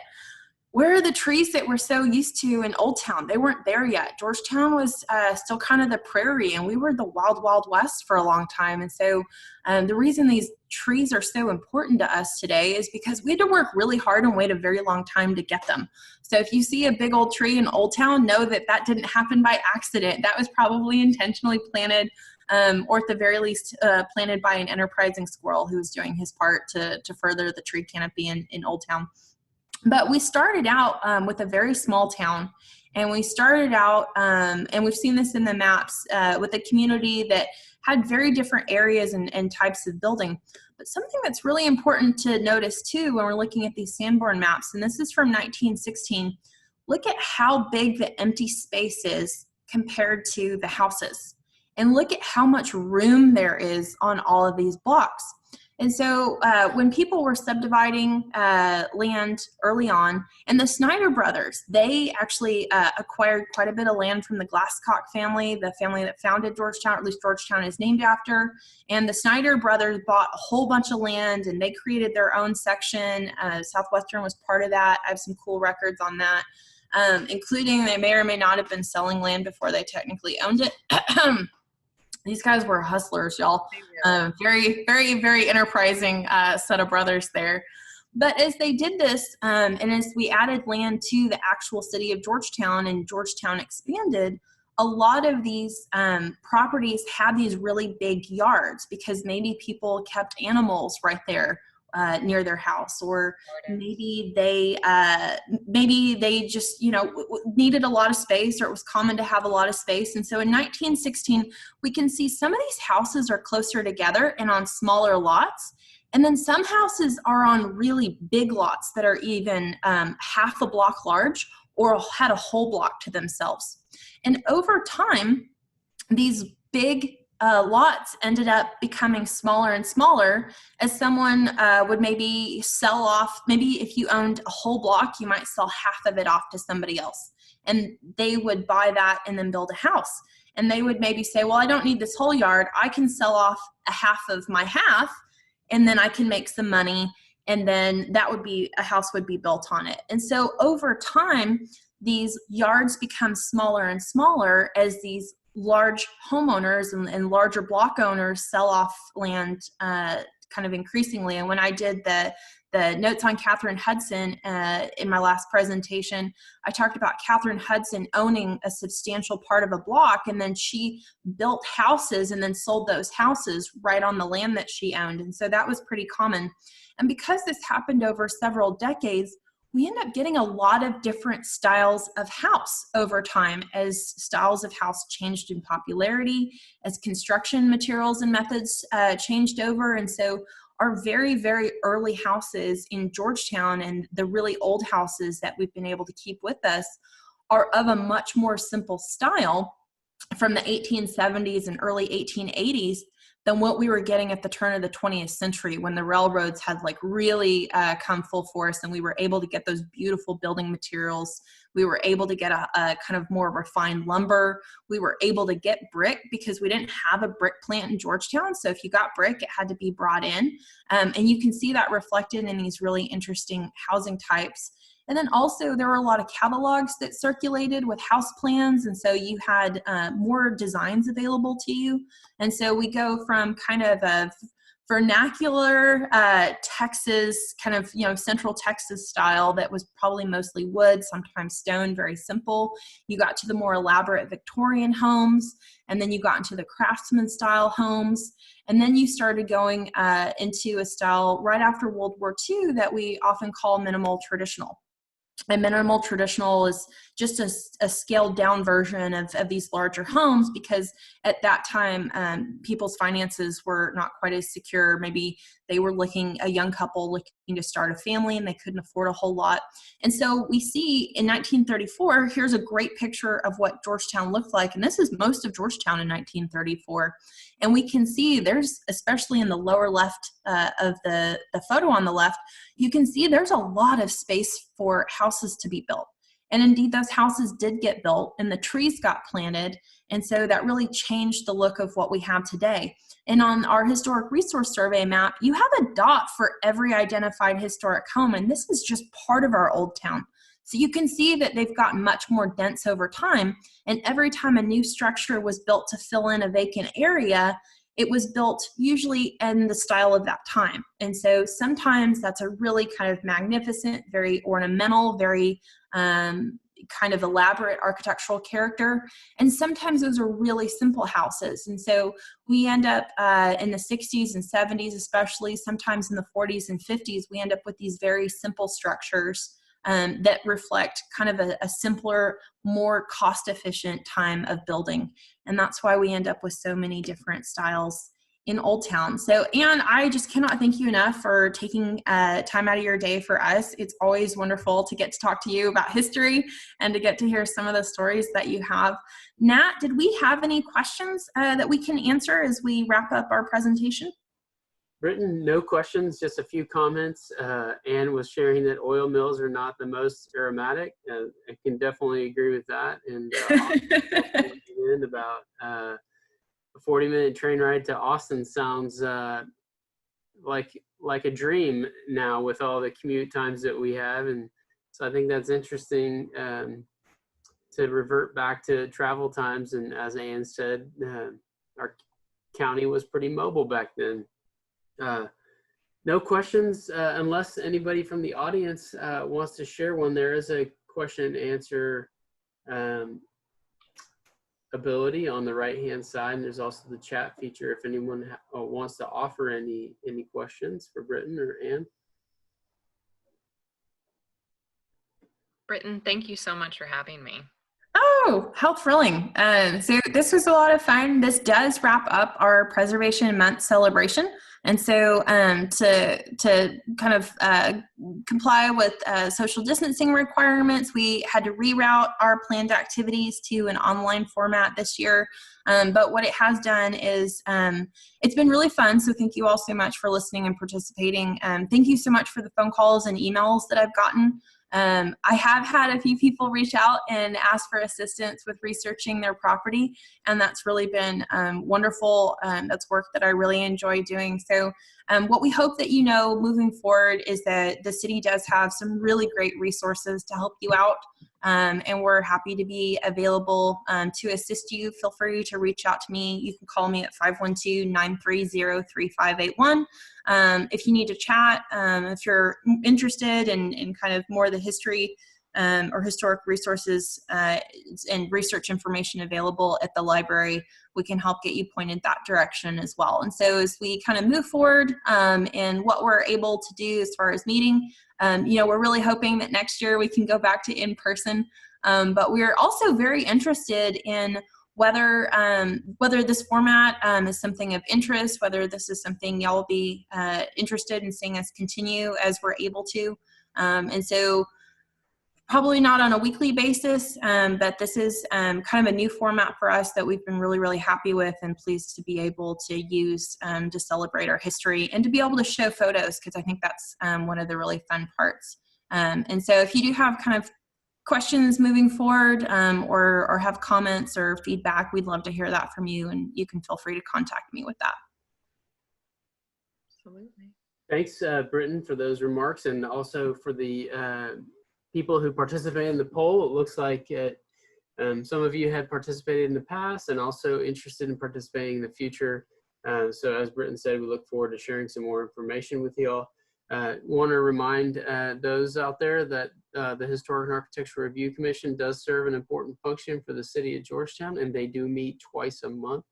where are the trees that we're so used to in Old Town? They weren't there yet. Georgetown was still kind of the prairie, and we were the wild, wild west for a long time. And so the reason these trees are so important to us today is because we had to work really hard and wait a very long time to get them. So if you see a big old tree in Old Town, know that that didn't happen by accident. That was probably intentionally planted, or at the very least planted by an enterprising squirrel who was doing his part to further the tree canopy in Old Town. But we started out with a very small town, and we started out, and we've seen this in the maps, with a community that had very different areas and types of building. But something that's really important to notice too when we're looking at these Sanborn maps, and this is from 1916, look at how big the empty space is compared to the houses. And look at how much room there is on all of these blocks. And so when people were subdividing land early on, and the Snyder brothers, they actually acquired quite a bit of land from the Glasscock family, the family that founded Georgetown, or at least Georgetown is named after. And the Snyder brothers bought a whole bunch of land, and they created their own section. Southwestern was part of that. I have some cool records on that, including they may or may not have been selling land before they technically owned it. These guys were hustlers, y'all. Very, very, very enterprising set of brothers there. But as they did this, and as we added land to the actual city of Georgetown and Georgetown expanded, a lot of these properties had these really big yards because maybe people kept animals right there near their house, or maybe they just needed a lot of space, or it was common to have a lot of space. And so in 1916 we can see some of these houses are closer together and on smaller lots, and then some houses are on really big lots that are even half a block large or had a whole block to themselves. And over time these big lots ended up becoming smaller and smaller as someone would maybe sell off. Maybe if you owned a whole block, you might sell half of it off to somebody else, and they would buy that and then build a house. And they would maybe say, well, I don't need this whole yard. I can sell off a half of my half, and then I can make some money, and then that would be, a house would be built on it. And so over time, these yards become smaller and smaller as these large homeowners and larger block owners sell off land kind of increasingly. And when I did the notes on Catherine Hudson in my last presentation, I talked about Catherine Hudson owning a substantial part of a block, and then she built houses and then sold those houses right on the land that she owned. And so that was pretty common. And because this happened over several decades, we end up getting a lot of different styles of house over time as styles of house changed in popularity, as construction materials and methods changed over. And so our very, very early houses in Georgetown and the really old houses that we've been able to keep with us are of a much more simple style from the 1870s and early 1880s than what we were getting at the turn of the 20th century, when the railroads had like really come full force, and we were able to get those beautiful building materials. We were able to get a kind of more refined lumber. We were able to get brick because we didn't have a brick plant in Georgetown. So if you got brick, it had to be brought in. And you can see that reflected in these really interesting housing types. And then also there were a lot of catalogs that circulated with house plans, and so you had more designs available to you. And so we go from kind of vernacular Texas, kind of, central Texas style that was probably mostly wood, sometimes stone, very simple. You got to the more elaborate Victorian homes, and then you got into the craftsman style homes. And then you started going into a style right after World War II that we often call minimal traditional. And minimal traditional is just a scaled down version of these larger homes, because at that time, people's finances were not quite as secure. Maybe they were a young couple looking to start a family, and they couldn't afford a whole lot. And so we see in 1934, here's a great picture of what Georgetown looked like. And this is most of Georgetown in 1934. And we can see there's, especially in the lower left of the photo on the left, you can see there's a lot of space for houses to be built. And indeed, those houses did get built and the trees got planted. And so that really changed the look of what we have today. And on our historic resource survey map, you have a dot for every identified historic home. And this is just part of our old town. So you can see that they've gotten much more dense over time. And every time a new structure was built to fill in a vacant area, it was built usually in the style of that time. And so sometimes that's a really kind of magnificent, very ornamental, very kind of elaborate architectural character. And sometimes those are really simple houses. And so we end up in the 60s and 70s, especially sometimes in the 40s and 50s, we end up with these very simple structures that reflect kind of a simpler, more cost-efficient time of building. And that's why we end up with so many different styles in Old Town. So, Anne, I just cannot thank you enough for taking time out of your day for us. It's always wonderful to get to talk to you about history and to get to hear some of the stories that you have. Nat, did we have any questions that we can answer as we wrap up our presentation? Britton, no questions, just a few comments. Anne was sharing that oil mills are not the most aromatic. I can definitely agree with that. And about a 40-minute train ride to Austin sounds like a dream now with all the commute times that we have. And so I think that's interesting to revert back to travel times. And as Anne said, our county was pretty mobile back then. No questions unless anybody from the audience wants to share one. There is a question and answer ability on the right hand side, and there's also the chat feature if anyone wants to offer any questions for Britton or Anne. Britton, thank you so much for having me. Oh, how thrilling. So this was a lot of fun. This does wrap up our Preservation Month celebration. And so to kind of comply with social distancing requirements, we had to reroute our planned activities to an online format this year. But what it has done is it's been really fun. So thank you all so much for listening and participating. Thank you so much for the phone calls and emails that I've gotten. I have had a few people reach out and ask for assistance with researching their property, and that's really been wonderful. That's work that I really enjoy doing. So what we hope that you know moving forward is that the city does have some really great resources to help you out, and we're happy to be available to assist you. Feel free to reach out to me. You can call me at 512-930-3581. If you need to chat, if you're interested in kind of more of the history or historic resources and research information available at the library, we can help get you pointed that direction as well. And so as we kind of move forward in what we're able to do as far as meeting, we're really hoping that next year we can go back to in person. But we're also very interested in whether this format is something of interest, whether this is something y'all will be interested in seeing us continue as we're able to. And so probably not on a weekly basis, but this is kind of a new format for us that we've been really, really happy with and pleased to be able to use to celebrate our history and to be able to show photos, because I think that's one of the really fun parts. And so if you do have kind of questions moving forward or have comments or feedback, we'd love to hear that from you, and you can feel free to contact me with that. Absolutely. Thanks, Britton, for those remarks, and also for the people who participated in the poll. It looks like some of you had participated in the past and also interested in participating in the future. So as Britton said, we look forward to sharing some more information with you all. Want to remind those out there that the Historic and Architectural Review Commission does serve an important function for the city of Georgetown, and they do meet twice a month.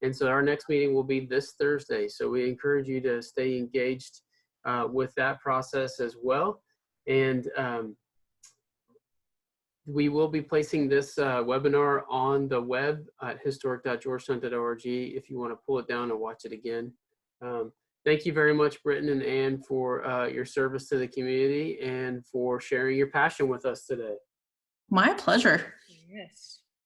And so our next meeting will be this Thursday. So we encourage you to stay engaged with that process as well. And we will be placing this webinar on the web at historic.georgetown.org if you want to pull it down and watch it again. Thank you very much, Britton and Ann, for your service to the community and for sharing your passion with us today. My pleasure. Yes.